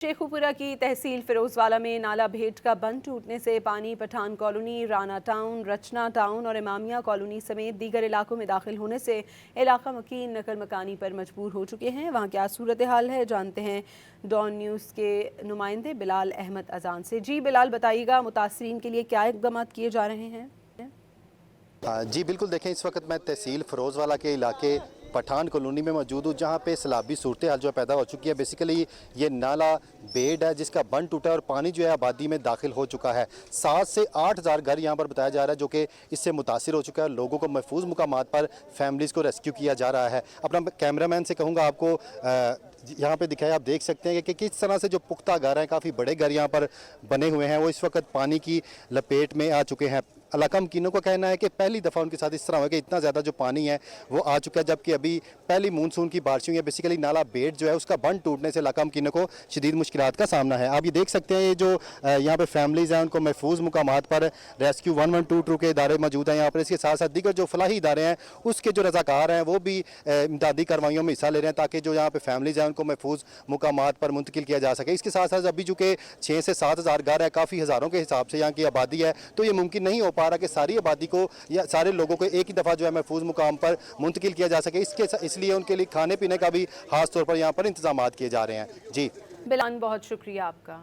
शेखुपुरा की तहसील फिरोजवाला में नाला भेट का बंद टूटने से पानी पठान कॉलोनी, राना टाउन, रचना टाउन और इमामिया कॉलोनी समेत दीगर इलाकों में दाखिल होने से इलाका मकीन नकल मकानी पर मजबूर हो चुके हैं। वहाँ क्या सूरत हाल है, जानते हैं डॉन न्यूज़ के नुमाइंदे बिलाल अहमद अजान से। जी बिलाल, बताइएगा मुतासरीन के लिए क्या इक़दाम किए जा रहे हैं? जी बिल्कुल, देखें इस वक्त मैं तहसील फिरोजवाला के इलाके पठान कॉलोनी में मौजूद हूँ, जहाँ पे सैलाबी सूरत हाल जो पैदा हो चुकी है। बेसिकली ये नाला बेड है जिसका बंद टूटा है और पानी जो है आबादी में दाखिल हो चुका है। 7 से 8 हज़ार घर यहाँ पर बताया जा रहा है जो कि इससे मुतासिर हो चुका है। लोगों को महफूज मुकामात पर फैमिलीज़ को रेस्क्यू किया जा रहा है। अपना कैमरामैन से कहूँगा आपको यहाँ पे दिखाया, आप देख सकते हैं कि किस तरह से जो पुख्ता घर हैं, काफ़ी बड़े घर यहाँ पर बने हुए हैं, वो इस वक्त पानी की लपेट में आ चुके हैं। इलाका मकीनों का कहना है कि पहली दफ़ा उनके साथ इस तरह हुआ कि इतना ज़्यादा जो पानी है वो आ चुका है, जबकि अभी पहली मानसून की बारिश हुई है। बेसिकली नाला बेड जो है उसका बंद टूटने से इलाका मकीनों को शदीद मुश्किलात का सामना है। आप ये देख सकते हैं, ये जो यहाँ पे फैमिलीज़ हैं उनको महफूज मुकामात पर रेस्क्यू 112 के इदारे मौजूद हैं यहाँ पर। इसके साथ साथ दीगर जो फलाही इदारे हैं उसके जो रज़ाकार हैं वो भी इमदादी कार्रवाइयों में हिस्सा ले रहे हैं ताकि जो यहाँ पे फैमिलीज़ हैं उनको महफूज मुकामात पर मुंतकिल किया जा सके। इसके साथ साथ अभी चूँकि 6 से 7 हज़ार घर है, काफ़ी हज़ारों के हिसाब से यहाँ की आबादी है, तो ये मुमकिन नहीं हो पा रहा कि सारी आबादी को या सारे लोगों को एक ही दफ़ा जो है महफूज मुकाम पर मुंतकिल किया जा सके। इसलिए उनके लिए खाने पीने का भी खास तौर पर यहाँ पर इंतजाम किए जा रहे हैं। जी बिलाल, बहुत शुक्रिया आपका।